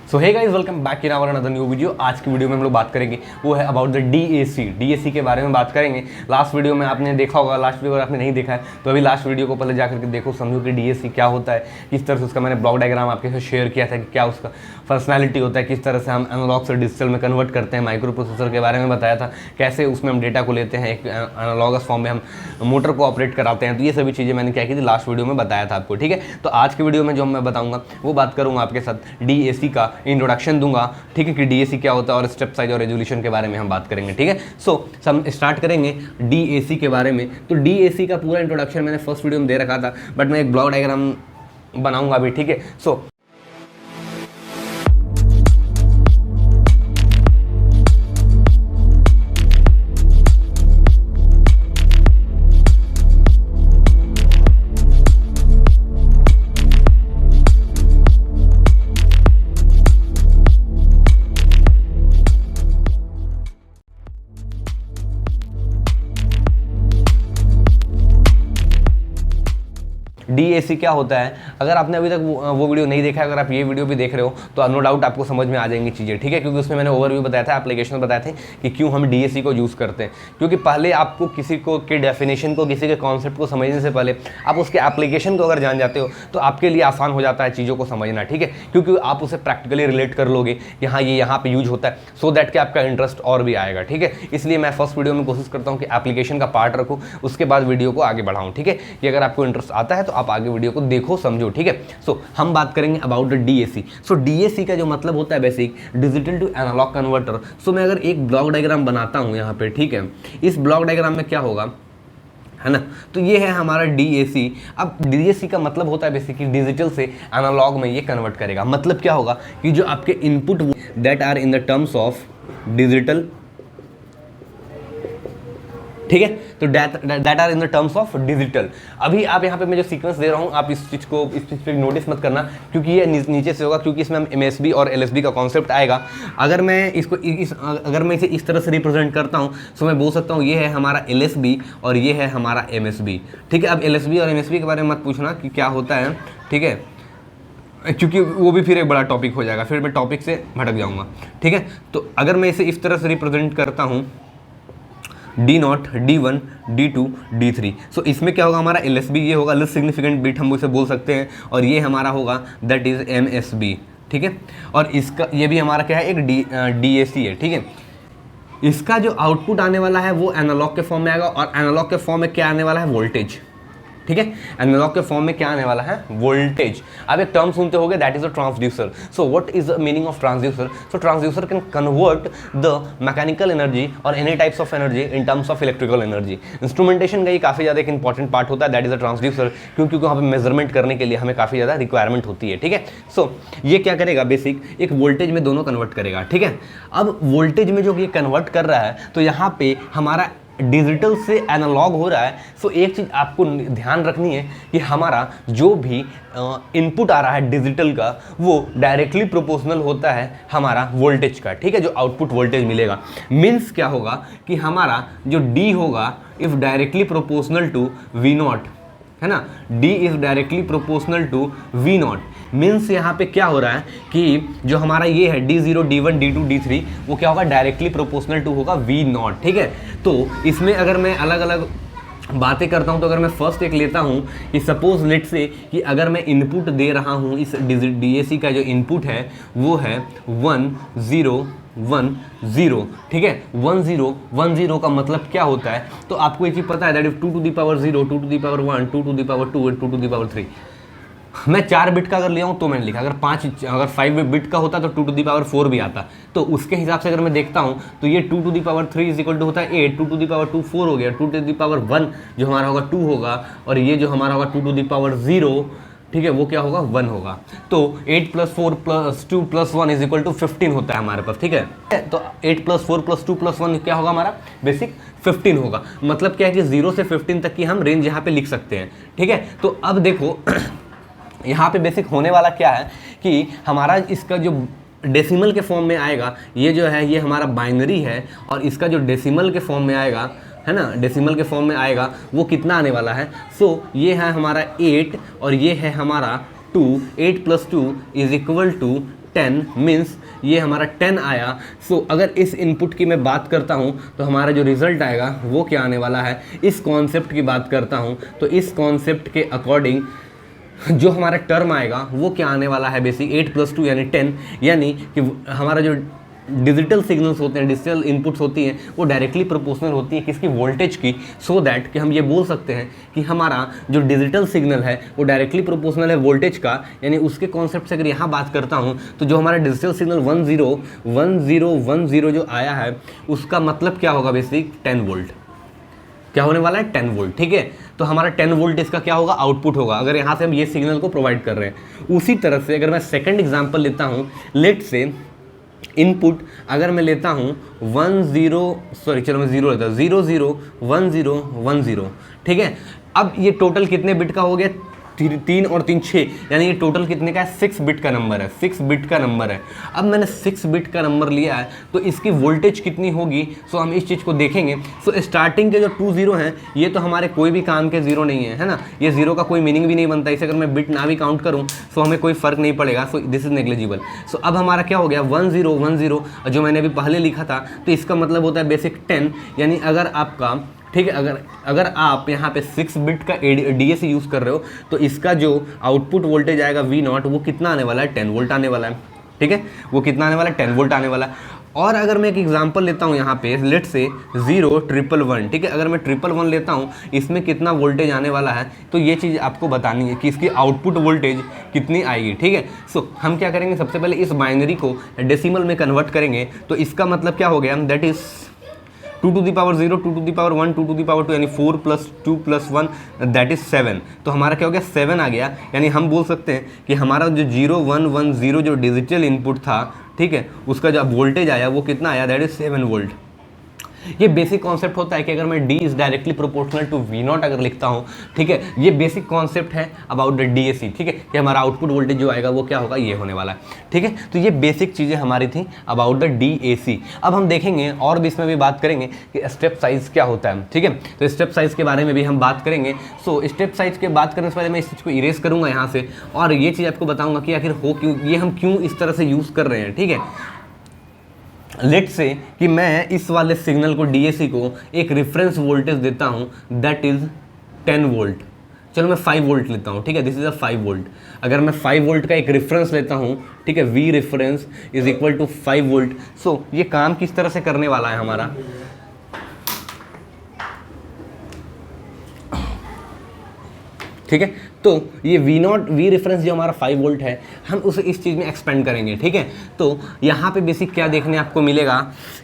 So hey guys, welcome back in our another new video. आज की video में हम लोग बात करेंगे वो है अबाउट द डीएसी के बारे में बात करेंगे। लास्ट वीडियो में आपने देखा होगा, लास्ट वीडियो अगर आपने नहीं देखा है तो अभी लास्ट वीडियो को पहले जाकर के देखो, समझो कि डीएसी क्या होता है, किस तरह से उसका मैंने ब्लॉक डायग्राम आपके साथ शेयर किया था कि क्या उसका पर्सनैलिटी होता है, किस तरह से हम एनालॉग से डिजिटल में कन्वर्ट करते हैं। माइक्रो प्रोसेसर के बारे में बताया था, कैसे उसमें हम डेटा को लेते हैं, एक एनालॉगस फॉर्म में हम मोटर को ऑपरेट कराते हैं। तो ये सभी चीज़ें मैंने क्या की थी, लास्ट वीडियो में बताया था आपको। ठीक है, तो आज की वीडियो में जो मैं बताऊँगा वो बात करूँगा आपके साथ डीएसी का इंट्रोडक्शन दूंगा। ठीक है, कि डीएसी क्या होता है और स्टेप साइज और रेजोल्यूशन के बारे में हम बात करेंगे। ठीक है, सो हम स्टार्ट करेंगे डीएसी के बारे में। तो डीएसी का पूरा इंट्रोडक्शन मैंने फर्स्ट वीडियो में दे रखा था, बट मैं एक ब्लॉक डायग्राम बनाऊंगा अभी। ठीक है, सो डीएसी क्या होता है, अगर आपने अभी तक वो वीडियो नहीं देखा है, अगर आप ये वीडियो भी देख रहे हो तो नो डाउट आपको समझ में आ जाएंगी चीज़ें। ठीक है, क्योंकि उसमें मैंने ओवरव्यू बताया था, एप्लीकेशन बताए थे कि क्यों हम डीएसी को यूज़ करते हैं। क्योंकि पहले आपको किसी को के डेफिनेशन को, किसी के कॉन्सेप्ट को समझने से पहले आप उसके एप्लीकेशन को अगर जान जाते हो तो आपके लिए आसान हो जाता है चीज़ों को समझना। ठीक है, क्योंकि आप उसे प्रैक्टिकली रिलेट कर लोगे कि हाँ ये यहाँ पे यूज होता है, सो दैट कि आपका इंटरेस्ट और भी आएगा। ठीक है, इसलिए मैं फर्स्ट वीडियो में कोशिश करता हूँ कि एप्लीकेशन का पार्ट रखूँ, उसके बाद वीडियो को आगे बढ़ाऊँ। ठीक है, कि अगर आपको इंटरेस्ट आता है तो आप आगे वीडियो को देखो, समझो। ठीक है, सो हम बात करेंगे about the DAC. So DAC का जो मतलब होता है basic digital to analog converter. So मैं अगर एक ब्लॉक डायग्राम बनाता हूं यहाँ पे, ठीक है, इस ब्लॉक डायग्राम में क्या होगा, है ना, तो ये है हमारा डीएसी। अब डीएसी का मतलब होता है बेसिकली डिजिटल से एनालॉग में ये कन्वर्ट करेगा। मतलब क्या होगा कि जो आपके input that are in the terms of digital, ठीक है, तो that are in the terms of digital. अभी आप यहाँ पे मैं जो सीक्वेंस दे रहा हूँ, आप इस चीज़ पे नोटिस मत करना, क्योंकि ये नीचे से होगा, क्योंकि इसमें हम एमएसबी और एलएसबी का कॉन्सेप्ट आएगा। अगर मैं इसे इस तरह से रिप्रेजेंट करता हूँ तो मैं बोल सकता हूँ ये है हमारा एलएसबी और ये है हमारा एमएसबी। ठीक है, अब एलएसबी और एमएसबी के बारे में मत पूछना कि क्या होता है। ठीक है, क्योंकि वो भी फिर एक बड़ा टॉपिक हो जाएगा, फिर मैं टॉपिक से भटक जाऊँगा। ठीक है, तो अगर मैं इसे इस तरह से रिप्रेजेंट करता हूँ D0, D1, D2, D3, सो इसमें क्या होगा, हमारा LSB ये होगा, लेस सिग्निफिकेंट बिट हम उसे बोल सकते हैं, और ये हमारा होगा दैट इज MSB। ठीक है, और इसका ये भी हमारा क्या है, एक DAC है। ठीक है, इसका जो आउटपुट आने वाला है वो एनालॉग के फॉर्म में आएगा, और एनालॉग के फॉर्म में क्या आने वाला है, वोल्टेज। ठीक है, एनालॉग के फॉर्म में क्या आने वाला है, वोल्टेज। अब एक टर्म सुनते होगे, that is a transducer. So what is the meaning of transducer? So transducer can convert the mechanical energy और any types of energy in terms of electrical energy. Instrumentation का ये काफ़ी ज़्यादा एक इंपॉर्टेंट पार्ट होता है, दैट इज अ ट्रांसड्यूसर, क्योंकि वहाँ पे मेजरमेंट करने के लिए हमें काफ़ी ज़्यादा रिक्वायरमेंट होती है। ठीक है, सो ये क्या करेगा, बेसिक एक वोल्टेज में दोनों कन्वर्ट करेगा। ठीक है, अब वोल्टेज में जो ये कन्वर्ट कर रहा है, तो यहाँ पे हमारा डिजिटल से एनालॉग हो रहा है। सो एक चीज़ आपको ध्यान रखनी है कि हमारा जो भी इनपुट आ रहा है डिजिटल का, वो डायरेक्टली प्रोपोर्शनल होता है हमारा वोल्टेज का। ठीक है, जो आउटपुट वोल्टेज मिलेगा, मीन्स क्या होगा कि हमारा जो D होगा if directly proportional to V0, है ना, D is directly proportional to V0। Means यहाँ पे क्या हो रहा है कि जो हमारा ये है D0, D1, D2, D3, वो क्या होगा, डायरेक्टली प्रोपोर्शनल टू होगा V0। ठीक है, तो इसमें अगर मैं अलग अलग बातें करता हूँ, तो अगर मैं फर्स्ट एक लेता हूँ कि सपोज लेट से कि अगर मैं इनपुट दे रहा हूँ, इस डीएसी का जो इनपुट है वो है 1 0 1 0। ठीक है, 1 0 1 0 का मतलब क्या होता है, तो आपको ये चीज़ पता है, that is 2 to the power 0, 2 to the power 1, 2 to the power 2 और 2 to the power 3। मैं 4 बिट का अगर लिया हूँ तो मैंने लिखा, अगर 5 बिट का होता तो 2 to the power 4 भी आता। तो उसके हिसाब से अगर मैं देखता हूँ तो ये 2 to the power 3 is equal to होता है 8, 2 to the power 2 4 हो गया, 2 to the power 1 जो हमारा होगा 2 होगा, और ये जो हमारा होगा 2 to the power 0, ठीक है, वो क्या होगा, 1 होगा। तो 8 + 4 + 2 + 1 इज इक्वल टू 15 होता है हमारे पास। ठीक है, तो 8 + 4 + 2 + 1 क्या होगा, हमारा बेसिक 15 होगा। मतलब क्या है कि 0 से 15 तक की हम रेंज यहाँ पे लिख सकते हैं। ठीक है, तो अब देखो यहाँ पे बेसिक होने वाला क्या है कि हमारा इसका जो डेसिमल के फॉर्म में आएगा, ये जो है ये हमारा बाइनरी है, और इसका जो डेसिमल के फॉर्म में आएगा, है ना, डेसिमल के फॉर्म में आएगा, वो कितना आने वाला है। सो ये है हमारा 8 और ये है हमारा 2, 8 + 2 इज इक्वल टू 10 मीन्स ये हमारा 10 आया। सो अगर इस इनपुट की मैं बात करता हूँ तो हमारा जो रिजल्ट आएगा वो क्या आने वाला है। इस कॉन्सेप्ट की बात करता हूँ तो इस कॉन्सेप्ट के अकॉर्डिंग जो हमारा टर्म आएगा वो क्या आने वाला है, बेसिक 8 + 2 यानी 10, यानी कि हमारा जो डिजिटल सिग्नल्स होते हैं, डिजिटल इनपुट्स होती हैं, वो डायरेक्टली प्रोपोर्शनल होती है किसकी, वोल्टेज की। सो दैट कि हम ये बोल सकते हैं कि हमारा जो डिजिटल सिग्नल है वो डायरेक्टली प्रोपोर्शनल है वोल्टेज का। यानी उसके कॉन्सेप्ट से अगर यहाँ बात करता हूँ तो जो हमारा डिजिटल सिग्नल 101010 जो आया है उसका मतलब क्या होगा, बेसिक 10 वोल्ट। क्या होने वाला है, 10 वोल्ट। ठीक है, तो हमारा 10 वोल्ट इसका क्या होगा, आउटपुट होगा, अगर यहाँ से हम ये सिग्नल को प्रोवाइड कर रहे हैं। उसी तरह से अगर मैं सेकंड एग्जांपल लेता हूँ, लेट से इनपुट अगर मैं लेता हूँ 0010 ठीक है। अब ये टोटल कितने बिट का हो गया, 3 और 3 6, यानी ये टोटल कितने का है, 6 बिट का नंबर है, 6 बिट का नंबर है। अब मैंने 6 बिट का नंबर लिया है तो इसकी वोल्टेज कितनी होगी, सो हम इस चीज़ को देखेंगे। सो स्टार्टिंग के जो 2 0 हैं ये तो हमारे कोई भी काम के जीरो नहीं है ना, ये जीरो का कोई मीनिंग भी नहीं बनता। इसे अगर मैं बिट ना भी काउंट करूँ तो हमें कोई फर्क नहीं पड़ेगा। So this is negligible. So अब हमारा क्या हो गया, 1010 जो मैंने अभी पहले लिखा था, तो इसका मतलब होता है बेसिक 10, यानी अगर आपका, ठीक है, अगर आप यहाँ पे 6 बिट का डीएसी यूज़ कर रहे हो तो इसका जो आउटपुट वोल्टेज आएगा V0 वो कितना आने वाला है, 10 वोल्ट आने वाला है। ठीक है, वो कितना आने वाला है, 10 वोल्ट आने वाला है। और अगर मैं एक एग्जांपल लेता हूँ यहाँ पे, लेट से 01111, ठीक है, अगर मैं 111 लेता हूँ इसमें कितना वोल्टेज आने वाला है, तो ये चीज़ आपको बतानी है कि इसकी आउटपुट वोल्टेज कितनी आएगी। ठीक है, सो हम क्या करेंगे, सबसे पहले इस बाइनरी को डेसिमल में कन्वर्ट करेंगे। तो इसका मतलब क्या हो गया, that is 2 to the power 0, 2 to the power 1, 2 to the power 2, यानी 4 + 2 + 1 दैट इज 7। तो हमारा क्या हो गया, 7 आ गया। यानी हम बोल सकते हैं कि हमारा जो 0110 जो डिजिटल इनपुट था, ठीक है, उसका जो वोल्टेज आया वो कितना आया, दैट इज 7 वोल्ट। ये बेसिक कॉन्सेप्ट होता है कि अगर मैं D is directly proportional to V0 अगर लिखता हूँ, ठीक है, ये बेसिक कॉन्सेप्ट है अबाउट द DAC। ठीक है, कि हमारा आउटपुट वोल्टेज जो आएगा वो क्या होगा, ये होने वाला है। ठीक है, तो ये बेसिक चीज़ें हमारी थी अबाउट द DAC। अब हम देखेंगे और भी इसमें भी बात करेंगे कि स्टेप साइज़ क्या होता है। ठीक है, तो स्टेप साइज़ के बारे में भी हम बात करेंगे। सो स्टेप साइज़ के बात करने से पहले मैं इस चीज़ को इरेज करूँगा यहाँ से, और ये चीज़ आपको बताऊँगा कि आखिर हो क्यों, ये हम क्यों इस तरह से यूज़ कर रहे हैं। ठीक है, लेट से कि मैं इस वाले सिग्नल को DAC को एक रेफरेंस वोल्टेज देता हूँ, दैट इज़ 10 वोल्ट। चलो मैं 5 वोल्ट लेता हूँ। ठीक है, दिस इज़ अ 5 वोल्ट। अगर मैं 5 वोल्ट का एक रेफरेंस लेता हूँ, ठीक है, V reference is equal to 5 volt. So ये काम किस तरह से करने वाला है हमारा, ठीक है, तो ये V रेफरेंस जो हमारा 5 वोल्ट है, हम उसे इस चीज़ में एक्सपेंड करेंगे। ठीक है, तो यहाँ पे बेसिक क्या देखने आपको मिलेगा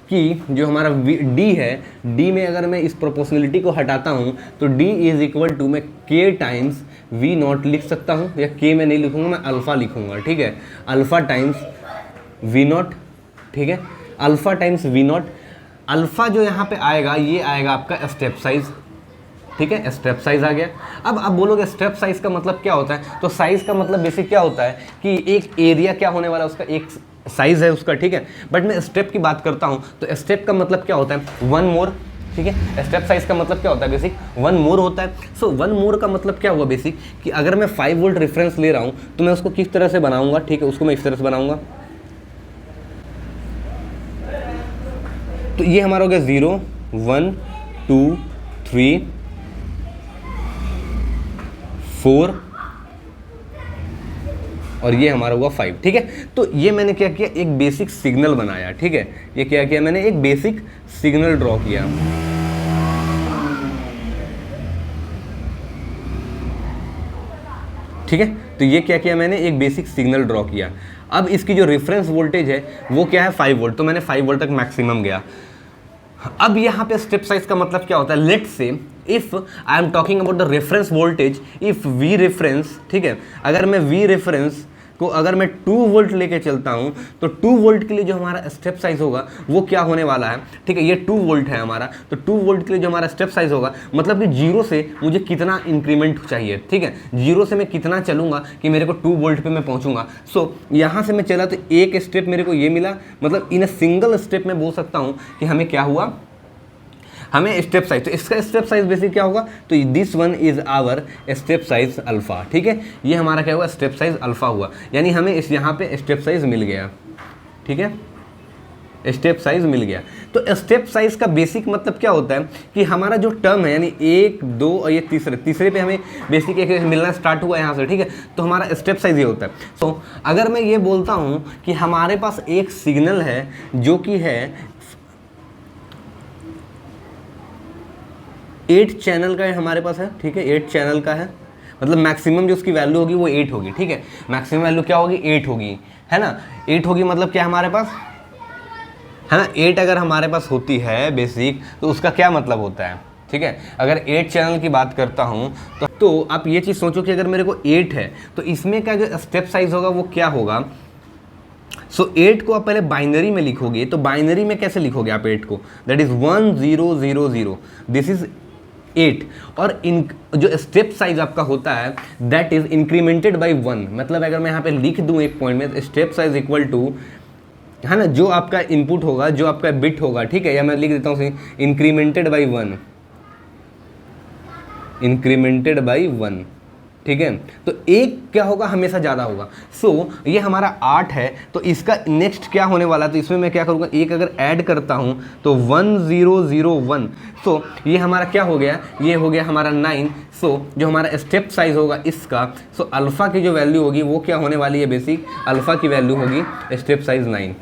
कि जो हमारा D है, D में अगर मैं इस प्रोपोर्शनलिटी को हटाता हूँ तो D इज इक्वल टू मैं K टाइम्स V0 लिख सकता हूँ, या K में नहीं लिखूँगा, मैं अल्फ़ा लिखूँगा। ठीक है, अल्फ़ा टाइम्स V0। ठीक है, अल्फ़ा टाइम्स V0। अल्फ़ा जो यहाँ पे आएगा ये आएगा आपका स्टेप साइज़। ठीक है, स्टेप साइज आ गया। अब आप बोलोगे स्टेप साइज का मतलब क्या होता है, तो साइज का मतलब बेसिक क्या होता है कि एक एरिया क्या होने वाला है, उसका एक साइज है उसका। ठीक है, बट मैं स्टेप की बात करता हूँ तो स्टेप का मतलब क्या होता है, 1 मोर। ठीक है, स्टेप साइज का मतलब क्या होता है, बेसिक 1 मोर होता है। सो 1 मोर का मतलब क्या हुआ, बेसिक कि अगर मैं 5 वोल्ट रेफरेंस ले रहा हूँ तो मैं उसको किस तरह से बनाऊंगा। ठीक है, उसको मैं इस तरह से बनाऊंगा। तो ये हमारा हो गया 0 1 2 3 4 और ये हमारा हुआ 5। ठीक है, तो ये मैंने क्या किया, एक बेसिक सिग्नल बनाया। ठीक है, ये क्या किया मैंने, एक बेसिक सिग्नल ड्रॉ किया। ठीक है, तो ये क्या किया मैंने, एक बेसिक सिग्नल ड्रॉ किया। अब इसकी जो रेफरेंस वोल्टेज है वो क्या है, 5 वोल्ट, तो मैंने 5 वोल्ट तक मैक्सिमम गया। अब यहाँ पे स्टेप साइज का मतलब क्या होता है, लेट से if I am talking about the reference voltage, if V reference, ठीक है, अगर मैं V रेफरेंस को अगर मैं 2 वोल्ट लेके चलता हूँ तो 2 वोल्ट के लिए जो हमारा स्टेप साइज होगा वो क्या होने वाला है। ठीक है, ये 2 वोल्ट है हमारा, तो 2 वोल्ट के लिए जो हमारा स्टेप साइज होगा, मतलब कि 0 से मुझे कितना इंक्रीमेंट चाहिए। ठीक है, 0 से मैं कितना चलूँगा कि मेरे को 2 वोल्ट पे मैं पहुँचूंगा। सो यहाँ से मैं चला तो एक स्टेप मेरे को ये मिला, मतलब इन अ सिंगल स्टेप में बोल सकता हूँ कि हमें क्या हुआ, हमें स्टेप साइज, तो इसका स्टेप साइज बेसिक क्या होगा, तो this one is our step size alpha, ठीक है, ये हमारा क्या हुआ, स्टेप साइज अल्फा हुआ, यानी हमें इस यहाँ पे स्टेप साइज मिल गया, ठीक है, स्टेप साइज मिल गया। तो स्टेप साइज का बेसिक मतलब क्या होता है कि हमारा जो टर्म है, यानी 1 2 और ये तीसरे पे हमें बेसिक एक मिलना स्टार्ट हुआ यहाँ से, ठीक है, तो हमारा स्टेप साइज ये होता है। सो अगर मैं ये बोलता हूँ कि हमारे पास एक सिग्नल है जो कि है 8 चैनल का हमारे पास है, ठीक है, 8 चैनल का है, मतलब मैक्सिमम जो उसकी वैल्यू होगी वो 8 होगी, ठीक है, मैक्सिमम वैल्यू क्या होगी, 8 होगी, है ना, 8 होगी, मतलब क्या हमारे पास, है ना, 8 अगर हमारे पास होती है बेसिक, तो उसका क्या मतलब होता है, ठीक है, अगर 8 चैनल की बात करता हूँ तो आप ये चीज़ सोचो कि अगर मेरे को 8 है तो इसमें का जो स्टेप साइज होगा वो क्या होगा। सो 8 को आप पहले बाइनरी में लिखोगे, तो बाइनरी में कैसे लिखोगे आप 8 को, दैट इज 1 0 0 0, दिस इज 8, और इन जो स्टेप साइज आपका होता है दैट इज इंक्रीमेंटेड बाय 1, मतलब अगर मैं यहाँ पे लिख दूँ एक पॉइंट में, स्टेप साइज इक्वल टू, है ना, जो आपका इनपुट होगा, जो आपका बिट होगा, ठीक है, या मैं लिख देता हूँ इंक्रीमेंटेड बाय 1, इंक्रीमेंटेड बाय 1, ठीक है, तो एक क्या होगा, हमेशा ज़्यादा होगा। सो ये हमारा 8 है, तो इसका नेक्स्ट क्या होने वाला है, तो इसमें मैं क्या करूँगा, एक अगर ऐड करता हूँ तो 1 0 0 1, सो ये हमारा क्या हो गया, ये हो गया हमारा 9। सो जो हमारा स्टेप साइज होगा इसका, सो अल्फ़ा की जो वैल्यू होगी वो क्या होने वाली है, बेसिक अल्फ़ा की वैल्यू होगी स्टेप साइज 9,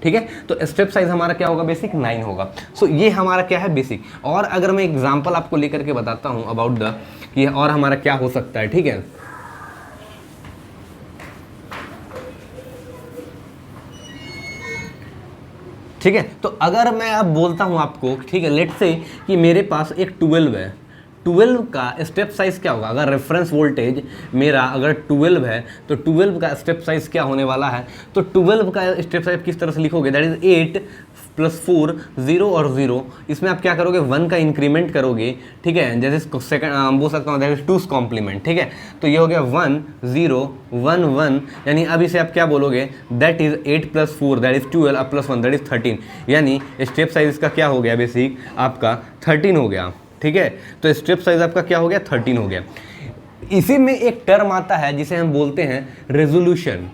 ठीक है, तो स्टेप साइज हमारा क्या होगा, बेसिक 9 होगा। सो ये हमारा क्या है, बेसिक। और अगर मैं एग्जांपल आपको लेकर के बताता हूँ अबाउट द कि और हमारा क्या हो सकता है, ठीक है, ठीक है, तो अगर मैं अब बोलता हूँ आपको, ठीक है, लेट्स से कि मेरे पास एक 12 है, 12 का स्टेप साइज क्या होगा, अगर रेफरेंस वोल्टेज मेरा अगर 12 है तो 12 का स्टेप साइज क्या होने वाला है, तो 12 का स्टेप साइज किस तरह से लिखोगे, दैट इज 8 + 4 0 और 0, इसमें आप क्या करोगे, 1 का इंक्रीमेंट करोगे, ठीक है, जैसे सेकंड बोल सकता हूँ दैट इज 2's कॉम्प्लीमेंट, ठीक है, तो ये हो गया 1 0 1 1, यानी अब इसे आप क्या बोलोगे, दैट इज 8 + 4 दैट इज 12 अब +1 दैट इज 13, यानी स्टेप साइज इसका क्या हो गया, बेसिक आपका 13 हो गया, ठीक है, तो स्टेप साइज आपका क्या हो गया, 13 हो गया। इसी में एक टर्म आता है जिसे हम बोलते हैं रेजोल्यूशन।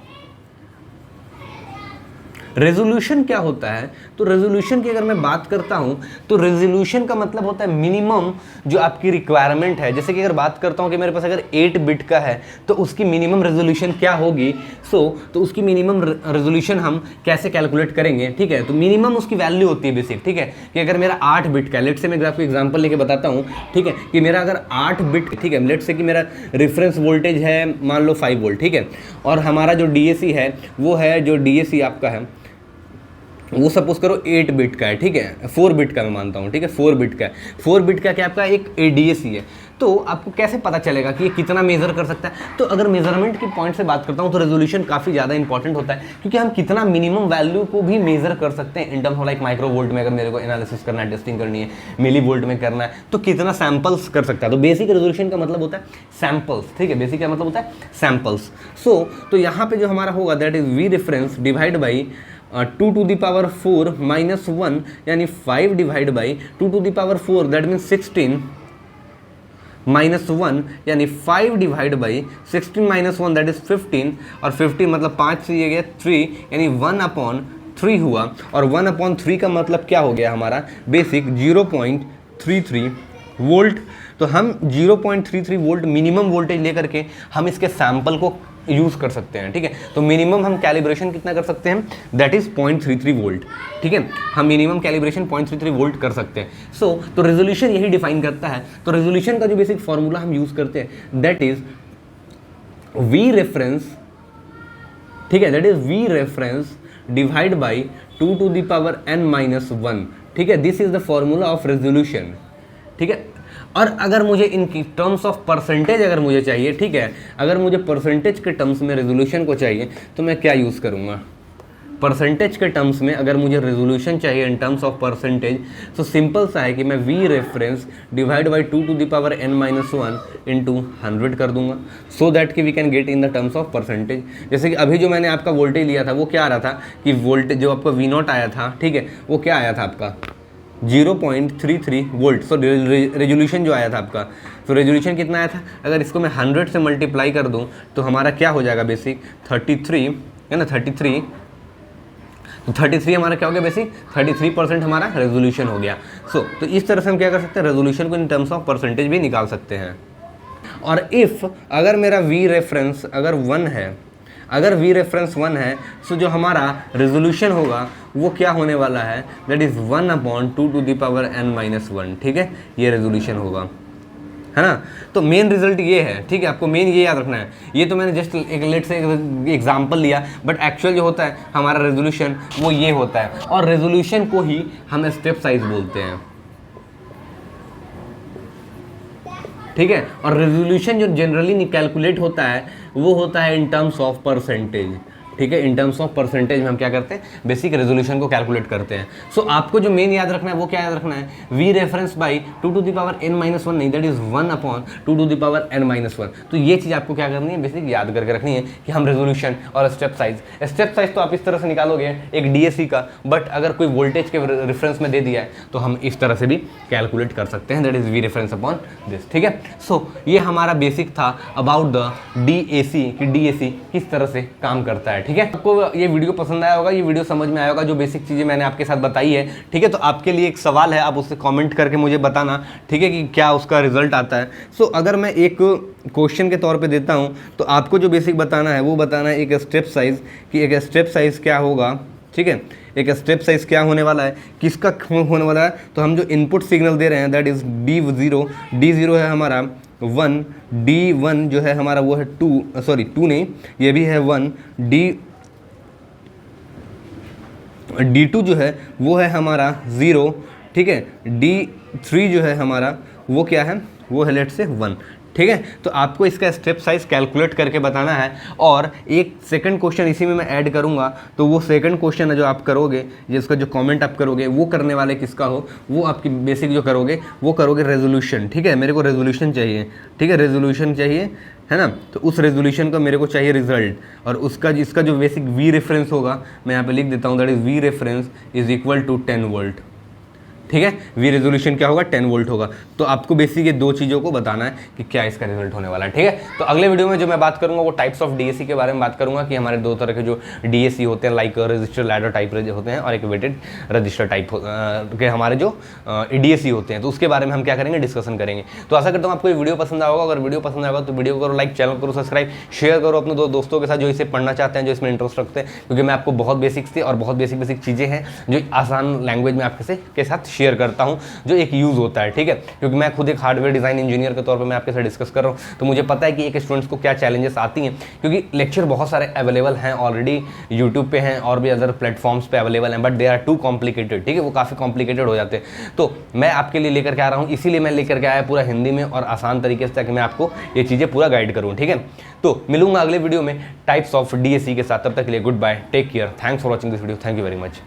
रेजोल्यूशन क्या होता है, तो रेजोल्यूशन की अगर मैं बात करता हूं तो रेजोल्यूशन का मतलब होता है मिनिमम जो आपकी रिक्वायरमेंट है। जैसे कि अगर बात करता हूं कि मेरे पास अगर 8 बिट का है तो उसकी मिनिमम रेजोल्यूशन क्या होगी, तो उसकी मिनिमम रेजोल्यूशन हम कैसे कैलकुलेट करेंगे, ठीक है, तो मिनिमम उसकी वैल्यू होती है बेसिक, ठीक है, कि अगर मेरा 8 बिट का, लेट से मैं आपको एग्जांपल लेके बताता हूं, ठीक है, कि मेरा अगर 8 बिट, ठीक है, लेट से कि मेरा रेफरेंस वोल्टेज है मान लो 5 वोल्ट, ठीक है, और हमारा जो डीएसी है वो है, जो डीएसी आपका है वो सपोज करो 8 बिट का है, ठीक है, 4 बिट का मैं मानता हूँ, ठीक है, 4 बिट का है, 4 बिट का क्या आपका एक एडीएसी है, तो आपको कैसे पता चलेगा कि ये कितना मेजर कर सकता है। तो अगर मेजरमेंट की पॉइंट से बात करता हूँ तो रेजोल्यूशन काफ़ी ज़्यादा इंपॉर्टेंट होता है, क्योंकि हम कितना मिनिमम वैल्यू को भी मेजर कर सकते हैं इन terms of like micro volt में अगर मेरे को एनालिसिस करना है, टेस्टिंग करनी है, मिली वोल्ट में करना है, तो कितना सैम्पल्स कर सकता है। तो बेसिक रेजोल्यूशन का मतलब होता है सैम्पल्स, ठीक है, बेसिक का मतलब होता है सैम्पल्स। तो यहाँ पे जो हमारा होगा that is V reference divide by 2 to the power 4 minus 1, यानी 5 divide by 2 to the power 4 that means 16 minus 1, यानी 5 divide by 16 minus 1 that is 15, और 15 मतलब 5 से ये गया 3, यानी 1/3 हुआ, और 1/3 का मतलब क्या हो गया हमारा बेसिक 0.33 वोल्ट। तो हम 0.33 वोल्ट मिनिमम वोल्टेज लेकर के हम इसके सैंपल को यूज़ कर सकते हैं, ठीक है, तो मिनिमम हम कैलिब्रेशन कितना कर सकते हैं, दैट इज 0.33 वोल्ट, ठीक है, हम मिनिमम कैलिब्रेशन 0.33 वोल्ट कर सकते हैं। तो रेजोल्यूशन यही डिफाइन करता है। तो रेजोल्यूशन का जो बेसिक फॉर्मूला हम यूज़ करते हैं दैट इज वी रेफरेंस, ठीक है, that is V reference divide by 2 to the power n-1, ठीक है, this is the formula of resolution, ठीक है। और अगर मुझे इनकी टर्म्स ऑफ परसेंटेज अगर मुझे चाहिए, ठीक है, अगर मुझे परसेंटेज के टर्म्स में रेजोल्यूशन को चाहिए तो मैं क्या यूज़ करूँगा, परसेंटेज के टर्म्स में अगर मुझे रेजोल्यूशन चाहिए इन टर्म्स ऑफ परसेंटेज, तो सिंपल सा है कि मैं V reference divide by 2 to the power n-1 into 100 कर दूंगा, सो दैट कि we can get in the terms of percentage. जैसे कि अभी जो मैंने आपका वोल्टेज लिया था वो क्या आ रहा था कि वोल्टेज जो आपका V0 आया था, ठीक है, वो क्या आया था आपका 0.33 वोल्ट। सो रेजोल्यूशन जो आया था आपका, तो रेजोल्यूशन कितना आया था, अगर इसको मैं 100 से मल्टीप्लाई कर दूं तो हमारा क्या हो जाएगा बेसिक 33 है ना, 33, तो 33 हमारा क्या हो गया बेसिक 33% हमारा रेजोल्यूशन हो गया। सो तो इस तरह से हम क्या कर सकते हैं, रेजोल्यूशन को इन टर्म्स ऑफ परसेंटेज भी निकाल सकते हैं। और इफ़ अगर मेरा वी रेफरेंस अगर 1 है, अगर वी रेफरेंस 1 है, सो जो हमारा रेजोल्यूशन होगा वो क्या होने वाला है, दैट इज़ 1/2n-1, ठीक है, ये रेजोल्यूशन होगा, है ना। तो मेन रिजल्ट ये है, ठीक है, आपको मेन ये याद रखना है। ये तो मैंने जस्ट एक लेट से एग्जांपल लिया, बट एक्चुअल जो होता है हमारा रेजोल्यूशन वो ये होता है, और रेजोल्यूशन को ही हम स्टेप साइज बोलते हैं, ठीक है। और रेजोल्यूशन जो जनरली कैलकुलेट होता है वो होता है इन टर्म्स ऑफ परसेंटेज, ठीक है। इन टर्म्स ऑफ परसेंटेज में हम क्या करते हैं, बेसिक रेजोल्यूशन को कैलकुलेट करते हैं। सो आपको जो मेन याद रखना है वो क्या याद रखना है, वी रेफरेंस बाई 2n-1 नहीं, दैट इज 1/2n-1। तो ये चीज़ आपको क्या करनी है, बेसिक याद करके रखनी है कि हम रेजोल्यूशन और स्टेप साइज तो आप इस तरह से निकालोगे एक डीएसी का, बट अगर कोई वोल्टेज के रेफरेंस में दे दिया है तो हम इस तरह से भी कैलकुलेट कर सकते हैं, that is V reference upon this, ठीक है। सो ये हमारा बेसिक था अबाउट द डीएसी कि डीएसी किस तरह से काम करता है, ठीक है। आपको ये वीडियो पसंद आया होगा, ये वीडियो समझ में आया होगा, जो बेसिक चीज़ें मैंने आपके साथ बताई है, ठीक है। तो आपके लिए एक सवाल है, आप उससे कमेंट करके मुझे बताना, ठीक है, कि क्या उसका रिजल्ट आता है। सो अगर मैं एक क्वेश्चन के तौर पे देता हूं तो आपको जो बेसिक बताना है वो बताना है एक स्टेप साइज, कि एक स्टेप साइज क्या होगा, ठीक है, एक स्टेप साइज क्या होने वाला है, किसका होने वाला है। तो हम जो इनपुट सिग्नल दे रहे हैं दैट इज D0 है हमारा 1, D1 जो है हमारा वो है 2 नहीं, ये भी है 1, D2 जो है वो है हमारा 0, ठीक है, D3 जो है हमारा वो क्या है, वो है लेट से 1, ठीक है। तो आपको इसका स्टेप साइज कैलकुलेट करके बताना है। और एक सेकंड क्वेश्चन इसी में मैं ऐड करूंगा, तो वो सेकंड क्वेश्चन है जो आप करोगे, जिसका जो कमेंट आप करोगे वो करने वाले किसका हो, वो आपकी बेसिक जो करोगे वो करोगे रेजोल्यूशन, ठीक है। मेरे को रेजोल्यूशन चाहिए, ठीक है, रेजोल्यूशन चाहिए, है ना। तो उस रेजोल्यूशन का मेरे को चाहिए रिजल्ट, और उसका इसका जो बेसिक वी रेफरेंस होगा मैं यहाँ पे लिख देता हूँ, that is V reference is equal to 10 volt, ठीक है। वी रेजोल्यूशन क्या होगा, 10 वोल्ट होगा। तो आपको बेसिक ये दो चीज़ों को बताना है कि क्या इसका रिजल्ट होने वाला है, ठीक है। तो अगले वीडियो में जो मैं बात करूंगा वो टाइप्स ऑफ डीएसी के बारे में बात करूंगा, कि हमारे दो तरह के जो डीएसी होते हैं, लाइक रजिस्टर लैडर टाइप होते हैं और एक वेटेड रजिस्टर टाइप के हमारे जो डीएसी होते हैं, तो उसके बारे में हम क्या करेंगे, डिस्कशन करेंगे। तो आशा करता हूँ आपको ये वीडियो पसंद आएगा। अगर वीडियो पसंद आएगा तो वीडियो करो लाइक, चैनल करो सब्सक्राइब, शेयर करो अपने दोस्तों के साथ जो इसे पढ़ना चाहते हैं, जो इसमें इंटरेस्ट रखते हैं, क्योंकि मैं आपको बहुत बेसिक्स थे और बहुत बेसिक चीज़ें हैं जो आसान लैंग्वेज में आपके के साथ शेयर करता हूँ, जो एक यूज़ होता है, ठीक है। क्योंकि मैं खुद एक हार्डवेयर डिज़ाइन इंजीनियर के तौर पे मैं आपके साथ डिस्कस कर रहा हूँ, तो मुझे पता है कि एक स्टूडेंट्स को क्या चैलेंजेस आती हैं, क्योंकि लेक्चर बहुत सारे अवेलेबल हैं ऑलरेडी, यूट्यूब पे हैं और भी अदर प्लेटफॉर्म्स पे अवेलेबल हैं, but they are too complicated, ठीक है, वो काफ़ी कॉम्प्लिकेटेड हो जाते हैं। तो मैं आपके लिए लेकर के आ रहा हूँ, इसीलिए मैं लेकर के आया पूरा हिंदी में और आसान तरीके से, ताकि मैं आपको ये चीज़ें पूरा गाइड करूँ, ठीक है। तो मिलूंगा अगले वीडियो में टाइप्स ऑफ डीएसी के साथ, तब तक के लिए goodbye, take care, thanks for watching this video, thank you very much.